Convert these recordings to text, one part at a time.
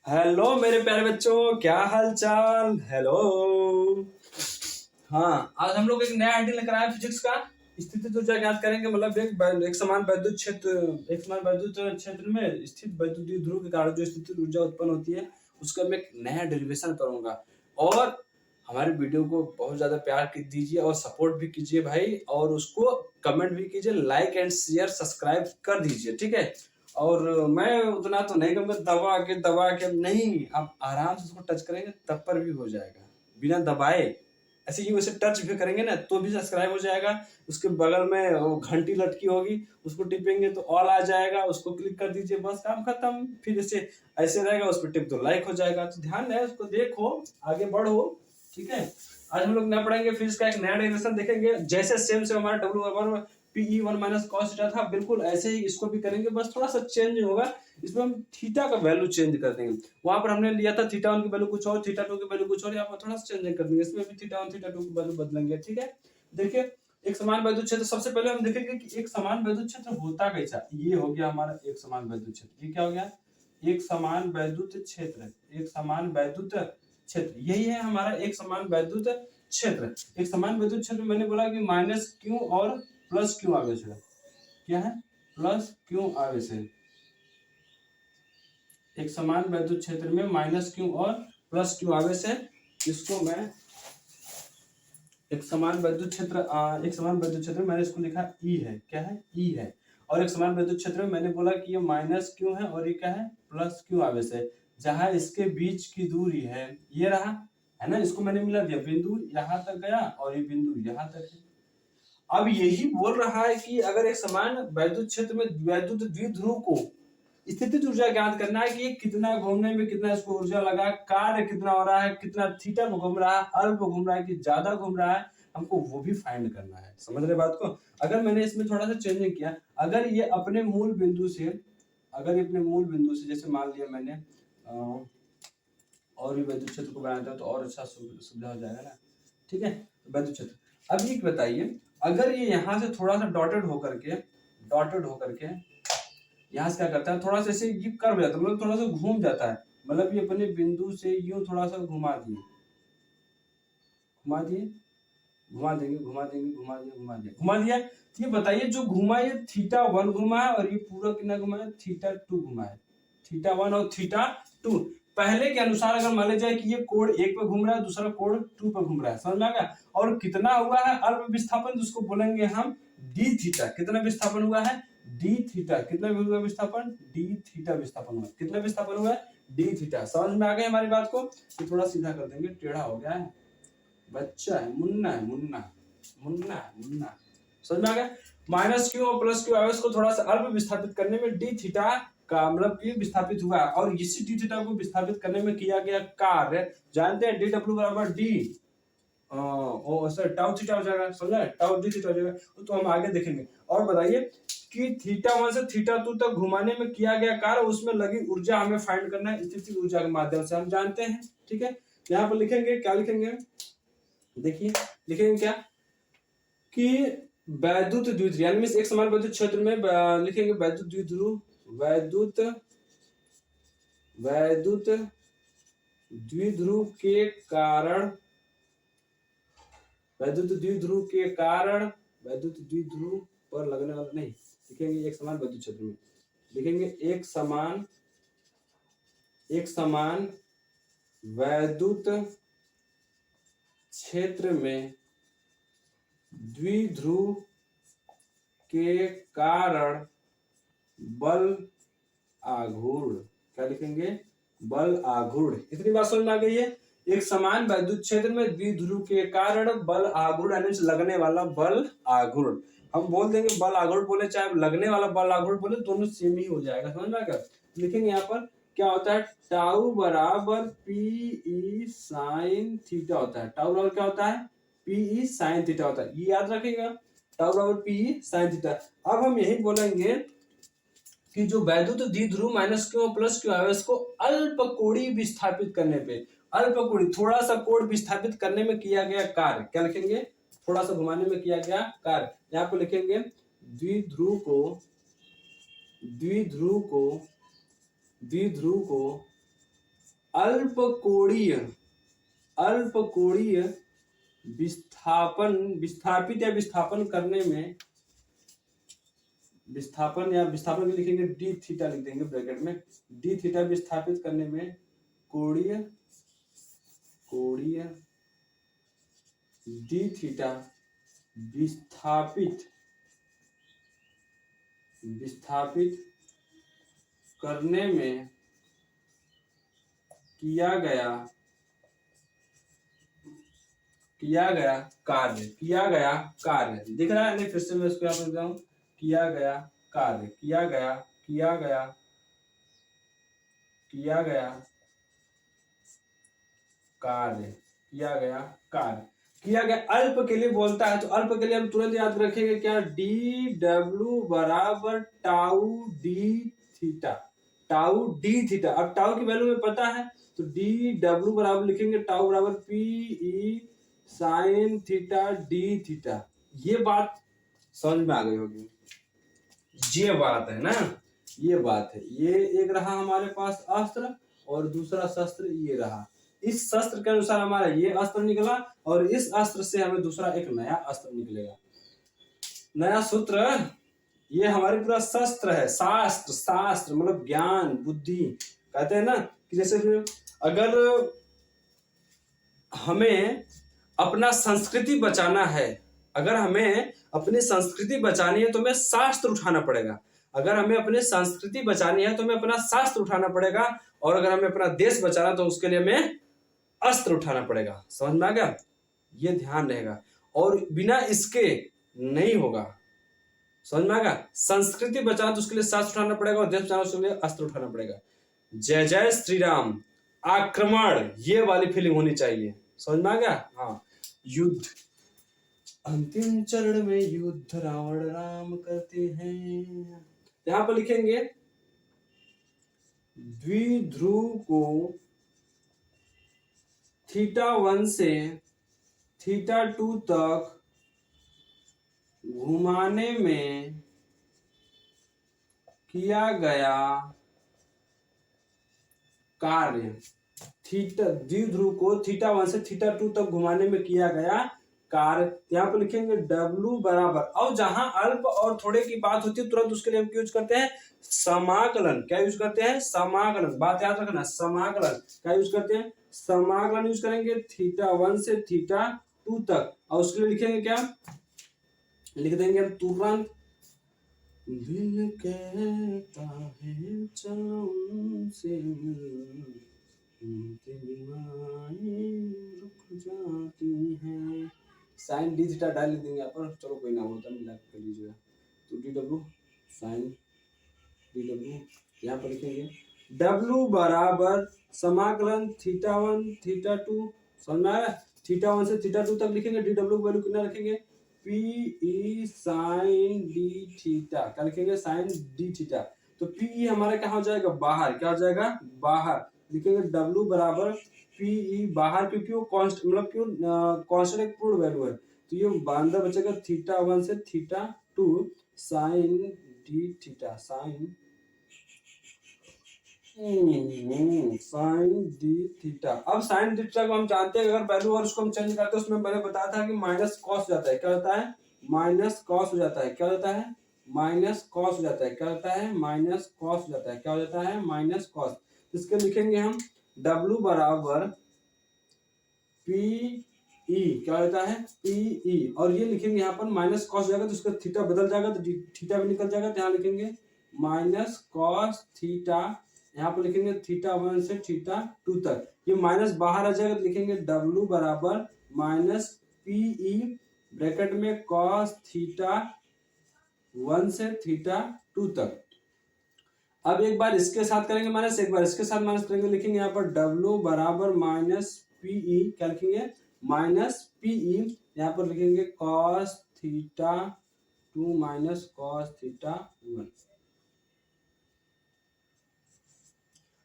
Hello मेरे प्यारे बच्चों, क्या हाल चाल। हेलो। हाँ, आज हम लोग एक नया आइडिया लेकर आए फिजिक्स का। स्थिति ऊर्जा ज्ञात करेंगे। मतलब एक समान वैद्युत क्षेत्र में स्थित वैद्युत ध्रुव के कारण जो स्थिति ऊर्जा उत्पन्न होती है, उसका मैं एक नया डेरिवेशन करूंगा। और हमारे वीडियो को बहुत ज्यादा प्यार दीजिए और सपोर्ट भी कीजिए भाई, और उसको कमेंट भी कीजिए, लाइक एंड शेयर सब्सक्राइब कर दीजिए, ठीक है। और मैं उतना तो नहीं कहूँगा दबा के नहीं, आप आराम से उसको टच करेंगे तब पर भी हो जाएगा, बिना दबाए। ऐसे ही वैसे टच भी करेंगे ना तो भी सब्सक्राइब हो जाएगा। उसके बगल में वो घंटी लटकी होगी, उसको टिपेंगे तो ऑल आ जाएगा, उसको क्लिक कर दीजिए, बस काम खत्म। फिर ऐसे ऐसे रहेगा, उस पर टिप तो लाइक हो जाएगा। तो ध्यान है, उसको देखो, आगे बढ़ो, ठीक है। आज हम लोग नया पढ़ेंगे, फिर इसका एक नया डेरिवेशन देखेंगे। जैसे सेम से हमारा डब्ल्यू बराबर P E one minus cos theta था, बिल्कुल ऐसे ही इसको भी करेंगे, बस थोड़ा सा चेंज होगा। इसमें हम थीटा का वैल्यू चेंज कर देंगे। वहां पर हमने लिया था थीटा वन की वैल्यू कुछ और, थीटा टू की वैल्यू कुछ और, यहाँ पर थोड़ा सा चेंज कर देंगे। इसमें भी थीटा वन थीटा टू की वैल्यू बदलेंगे, ठीक है। देखिए, एक समान वैद्युत क्षेत्र, सबसे पहले हम देखेंगे कि एक समान वैद्युत क्षेत्र होता कैसा। ये हो गया हमारा एक समान वैद्युत क्षेत्र। ये क्या हो गया? एक समान वैद्युत क्षेत्र। एक समान वैद्युत क्षेत्र, यही है हमारा एक समान वैद्युत क्षेत्र। एक समान वैद्युत क्षेत्र मैंने बोला कि माइनस क्यू और प्लस क्यू आवेश है। क्या है? प्लस क्यू आवेश है। एक समान वैद्युत क्षेत्र में माइनस क्यू और प्लस क्यू आवेश है। इसको मैं एक समान वैद्युत क्षेत्र में मैंने इसको लिखा ई है। क्या है? ई है। और एक समान वैद्युत क्षेत्र में मैंने बोला कि ये माइनस क्यू है और ये क्या है? प्लस क्यू आवेश है। जहां इसके बीच की दूरी है, ये रहा, है ना। इसको मैंने मिला दिया, बिंदु यहां तक गया और ये बिंदु यहां तक है। अब यही बोल रहा है कि अगर एक समान वैद्युत क्षेत्र में वैद्युत द्विध्रुव को स्थितिज ऊर्जा ज्ञात करना है कि ये कितना घूमने में कितना इसको ऊर्जा लगा, कार्य कितना हो रहा है, कितना थीटा में घूम रहा है, अल्प घूम रहा है कि ज्यादा घूम रहा है, हमको वो भी फाइंड करना है। समझ रहे बात को? अगर मैंने इसमें थोड़ा सा चेंजिंग किया, अगर ये अपने मूल बिंदु से, जैसे मान लिया मैंने और भी वैद्युत क्षेत्र को बनाता हूँ तो और अच्छा सुविधा हो जाएगा ना, ठीक है। वैद्युत क्षेत्र, अब ये बताइए, अगर ये यहाँ से थोड़ा सा डॉटेड होकर के यहाँ से क्या करता है, थोड़ा सा ऐसे कर्व जाता है, मतलब थोड़ा सा घूम जाता है। मतलब ये अपने बिंदु से यूं थोड़ा सा घुमा दिए, घुमा दिया। तो ये बताइए, जो घुमा ये थीटा वन घुमा है और ये पूरा कितना घुमा है? थीटा टू घुमा है। थीटा वन और थीटा टू। पहले के अनुसार अगर मान लिया जाए कि ये कोण एक पे घूम रहा है, दूसरा कोण टू पे घूम रहा है, समझ में आ गया। और कितना हुआ है अल्प विस्थापन, जिसको बोलेंगे हम डी थीटा। कितना विस्थापन हुआ है? D theta. कितना हुआ विस्थापन? डी थीटा विस्थापन हुआ। कितना विस्थापन हुआ है? D theta. समझ में आ गई हमारी बात को? तो थोड़ा सीधा कर देंगे, टेढ़ा हो गया है, बच्चा है, मुन्ना है, मुन्ना। समझ में आ गया? माइनस क्यू और प्लस क्यू आवेश को थोड़ा सा अल्प विस्थापित करने में डी थीटा का मतलब कि विस्थापित हुआ, और इसी डी थीटा को विस्थापित करने में किया गया कार्य जानते हैं, डी डब्ल्यू बराबर डी टाउ थीटा हो जाएगा। समझा? टाउ डी थीटा हो जाएगा। तो हम आगे देखेंगे। और बताइए कि थीटा वन से थीटा टू तक घुमाने में किया गया कार्य, उसमें लगी ऊर्जा हमें फाइंड करना है स्थितिज ऊर्जा के माध्यम से, हम जानते हैं, ठीक है। यहाँ पर लिखेंगे, क्या लिखेंगे? देखिए, लिखेंगे क्या कि वैद्युत द्विध्रुव, यानी एक समान वैद्युत क्षेत्र में लिखेंगे वैद्युत द्विध्रुव के कारण वैद्युत द्विध्रुव पर लगने वाला नहीं, लिखेंगे एक समान वैद्युत क्षेत्र में, लिखेंगे एक समान वैद्युत क्षेत्र में द्विध्रुव के कारण बल आघूर्ण। क्या लिखेंगे? बल आघूर्ण। इतनी बात समझ में आ गई है? एक समान वैद्युत क्षेत्र में द्विध्रुव के कारण बल आघूर्ण, यानी लगने वाला बल आघूर्ण। हम बोल देंगे बल आघूर्ण बोले चाहे लगने वाला बल आघूर्ण बोले, दोनों सेम ही हो जाएगा। समझ में आ गया? लिखेंगे यहाँ पर क्या होता है, टाउ बराबर पी साइन थीटा होता है। टाउ बराबर क्या होता है? पी साइन थीटा होता है। ये याद रखिएगा, टाउ बराबर पी साइन थीटा। अब हम यही बोलेंगे कि जो वैद्युत द्विध्रुव माइनस क्यू प्लस क्यू आवेश को अल्प कोणीय विस्थापित करने पे, अल्प कोणीय थोड़ा सा कोण विस्थापित करने में किया गया कार्य, क्या लिखेंगे? थोड़ा सा घुमाने में किया गया कार्य। यहाँ पे लिखेंगे द्विध्रुव को अल्पकोणीय अल्पकोणीय विस्थापित या विस्थापन करने में, विस्थापन या विस्थापन लिखेंगे डी थीटा, लिख देंगे ब्रैकेट में डी थीटा, विस्थापित करने में कोणीय डी थीटा विस्थापित करने में किया गया कार्य दिख रहा है नहीं? फिर से मैं इसको यहाँ पर किया गया कार्य अल्प के लिए बोलता है, तो अल्प के लिए हम तुरंत याद रखेंगे क्या, डी डब्ल्यू बराबर टाउ डी थीटा। अब टाउ की वैल्यू में पता है, तो डी डब्ल्यू बराबर लिखेंगे टाउ बराबर P E sine theta D theta. ये बात समझ में आ गई होगी, ये बात है ना, ये बात है। ये एक रहा हमारे पास अस्त्र और दूसरा शस्त्र ये रहा। इस शस्त्र के अनुसार हमारा ये अस्त्र निकला और इस अस्त्र से हमें दूसरा एक नया अस्त्र निकलेगा। नया सूत्र, ये हमारे पूरा शस्त्र है। शास्त्र मतलब ज्ञान बुद्धि, कहते हैं ना कि जैसे अगर हमें अपना संस्कृति बचाना है, अगर हमें अपनी संस्कृति बचानी है तो हमें शास्त्र उठाना पड़ेगा। अगर हमें अपनी संस्कृति बचानी है तो हमें अपना शास्त्र उठाना पड़ेगा, और अगर हमें अपना देश बचाना तो उसके लिए हमें अस्त्र उठाना पड़ेगा। समझ में आ गया? ये ध्यान रहेगा, और बिना इसके नहीं होगा। समझ में आ गया? संस्कृति बचाना तो उसके लिए शास्त्र उठाना पड़ेगा, और देश बचाना उसके लिए अस्त्र उठाना पड़ेगा। जय जय श्री राम, आक्रमण, ये वाली फीलिंग होनी चाहिए। समझ में आ गया? हाँ, युद्ध, अंतिम चरण में युद्ध रावण राम करते हैं। यहां पर लिखेंगे द्विध्रुव को θ1 से θ2 तक घुमाने में किया गया कार्य। द्विध्रुव को θ1 से θ2 तक घुमाने में किया गया कार्य। यहाँ पर लिखेंगे W बराबर, और जहां अल्प और थोड़े की बात होती है तुरंत उसके लिए हम यूज करते हैं समाकलन। क्या यूज करते हैं? समाकलन। बात याद रखना, समाकलन क्या यूज करते हैं? समाकलन यूज करेंगे θ1 से θ2 तक, और उसके लिए लिखेंगे क्या, लिख देंगे हम तुरंत, दिल कहता है चलो उनसे रुक जाती है। साइन डी थीटा डाल देंगे यहाँ पर, चलो कोई ना होता मिला कर लीजिएगा। तो D W sine D W, यहाँ पर लिखेंगे डब्ल्यू बराबर समाकलन θ1 θ2, समझ में आया? θ1 से θ2 तक लिखेंगे, डी डब्ल्यू वैल्यू कितना रखेंगे, P E sine D theta. क्या लिखेंगे? Sine D theta. तो पी ई हमारा क्या हो जाएगा? बाहर। क्या हो जाएगा? बाहर। लिखेंगे डब्ल्यू बराबर पी ई बाहर, क्योंकि वो कॉन्स्ट मतलब क्यों कॉन्स्टेंट एक पूर्ण वैल्यू है, तो ये अंदर बचेगा θ1 से θ2 sine D theta. Sine D theta. अब साइन डी थीटा को हम जानते हैं, अगर वैल्यू और उसको हम चेंज करते हैं, उसमें मैंने बताया था कि माइनस कॉस हो जाता है। क्या होता है? माइनस कॉस हो जाता है। क्या होता है? माइनस कॉस हो जाता है। क्या होता है? माइनस कॉस हो जाता है। क्या हो जाता है? Minus cos. इसके लिखेंगे हम W बराबर पी ई। क्या होता है? पी ई, और ये लिखेंगे यहाँ पर माइनस कॉस हो जाएगा तो उसका थीटा बदल जाएगा, तो थीटा भी निकल जाएगा, तो यहाँ लिखेंगे माइनस कॉस थीटा। यहाँ पर लिखेंगे θ1 से θ2 तक, ये माइनस बाहर आ जाएगा, तो लिखेंगे W बराबर माइनस पी ई ब्रैकेट में कॉस θ1 से θ2 तक। अब एक बार इसके साथ करेंगे माइनस, एक बार इसके साथ माइनस करेंगे, लिखेंगे यहाँ पर W बराबर माइनस पी ई। क्या लिखेंगे? Minus P E. यहाँ पर लिखेंगे कॉस θ2 माइनस कॉस θ1।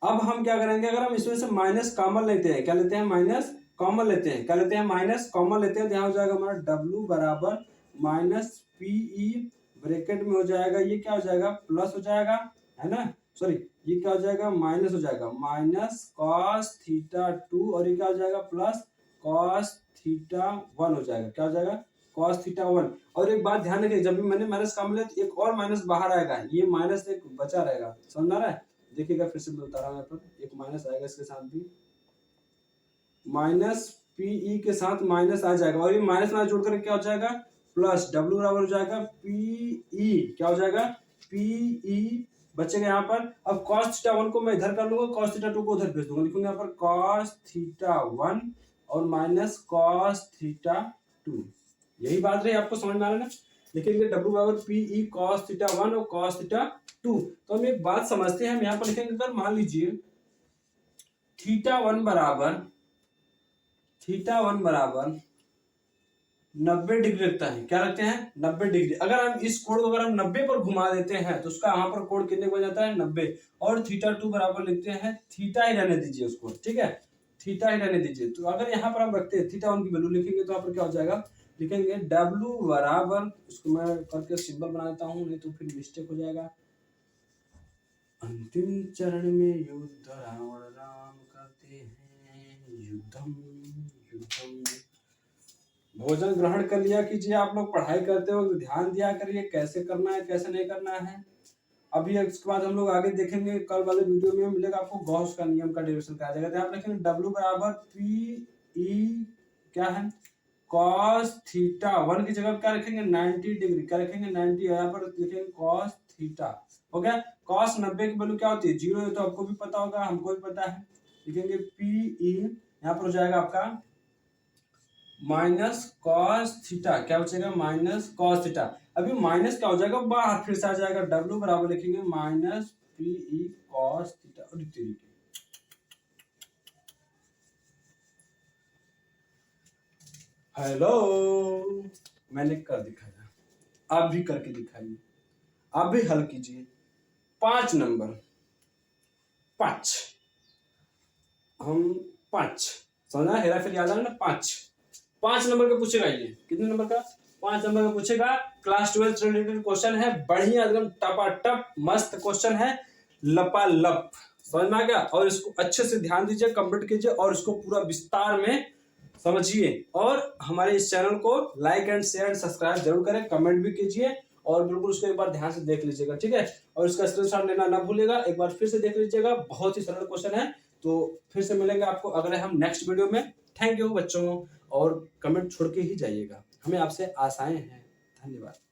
अब हम क्या करेंगे, अगर हम इसमें से माइनस कॉमन लेते हैं, क्या लेते हैं? माइनस कॉमन लेते हैं। क्या लेते हैं? माइनस कॉमन लेते हैं, तो यहाँ हो जाएगा हमारा W बराबर माइनस पी ई ब्रैकेट में हो जाएगा, ये क्या हो जाएगा? प्लस हो जाएगा, है ना? सॉरी ये क्या हो जाएगा, माइनस हो जाएगा, माइनस कॉस थीटा 2 और ये क्या हो जाएगा प्लस कॉस थीटा 1 हो जाएगा। क्या हो जाएगा, कॉस थीटा 1। और एक बात ध्यान रखिए, जब भी मैंने माइनस काम लिया तो एक और माइनस बाहर आएगा, ये माइनस एक बचा रहेगा, समझ आ रहा है। देखिएगा फिर से मैं बता रहा हूँ, यहाँ पर एक माइनस आएगा, इसके साथ भी माइनस पीई के साथ माइनस आ जाएगा और ये माइनस माइनस जोड़ करके क्या हो जाएगा, प्लस डब्ल्यू बराबर हो जाएगा पीई, क्या हो जाएगा पीई बचेगा यहाँ पर। अब cos थीटा 1 को मैं इधर कर लूंगा, cos थीटा 2 को उधर भेज दूंगा, लिखूंगा यहाँ पर cos थीटा 1 और माइनस cos थीटा 2। यही बात रही, आपको समझ में आ रहा है ना। लिखेंगे w बराबर पीई cos थीटा 1 और cos थीटा 2। तो हम एक बात समझते हैं, हम यहाँ पर लिखेंगे अगर मान लीजिए थीटा 1 बराबर 90 डिग्री रखता है, क्या रखते हैं 90 डिग्री। अगर हम इस कोण को अगर हम 90 पर घुमा देते हैं तो उसका यहाँ पर कोण कितने बन जाता है 90। और थीटा 2 बराबर लिखते हैं, थीटा ही रहने दीजिए उसको, ठीक है थीटा ही रहने दीजिए। तो अगर यहाँ पर हम रखते हैं थीटा 1 की वैल्यू लिखेंगे तो यहाँ पर क्या हो जाएगा, लिखेंगे डब्ल्यू बराबर, इसको मैं करके सिंबल बना देता हूँ नहीं तो फिर मिस्टेक हो जाएगा। अंतिम चरण में युद्ध रावण राम करते हैं, युद्धम युद्धम। भोजन ग्रहण कर लिया कीजिए, आप लोग पढ़ाई करते हो ध्यान दिया करिए कैसे करना है कैसे नहीं करना है। अभी इसके बाद हम लोग आगे देखेंगे, कल वाले वीडियो में मिलेगा आपको गॉस का नियम का डेरिवेशन कराया जाएगा। तो आप लिखेंगे W बराबर पी ई क्या है cos थीटा 1 की जगह क्या रखेंगे 90 डिग्री, क्या रखेंगे 90, यहाँ पर लिखेंगे cos थीटा। हो गया, cos 90 की वैल्यू क्या होती है 0, है तो आपको भी पता होगा हमको भी पता है। लिखेंगे पी ई, यहाँ पर हो जाएगा आपका माइनस कॉस थीटा, क्या बचेगा माइनस कॉस थीटा। अभी माइनस क्या हो जाएगा बाहर फिर से आ जाएगा, W बराबर लिखेंगे minus P E cos theta. और हेलो, मैंने कर दिखाया, आप भी करके दिखाइए, आप भी हल कीजिए। 5 नंबर 5, हम 5 समझा, हेरा फेर याद आ ना, 5 नंबर का पूछेगा, ये कितने नंबर का 5 नंबर का पूछेगा। क्लास 12 से रिलेटेड क्वेश्चन है, बढ़िया एकदम टपाटप मस्त क्वेश्चन है, लपालप, समझ में आ गया। और इसको अच्छे से ध्यान दीजिए, कंप्लीट कीजिए और इसको पूरा विस्तार में समझिए। और हमारे इस चैनल को like and share and subscribe जरूर करें, कमेंट भी कीजिए और बिल्कुल उसको एक बार ध्यान से देख लीजिएगा, ठीक है। और इसका स्क्रीनशॉट लेना ना भूलिएगा, एक बार फिर से देख लीजिएगा, बहुत ही सरल क्वेश्चन है। तो फिर से मिलेंगे आपको अगले हम नेक्स्ट वीडियो में। थैंक यू बच्चों, और कमेंट छोड़ के ही जाइएगा, हमें आपसे आशाएं हैं। धन्यवाद।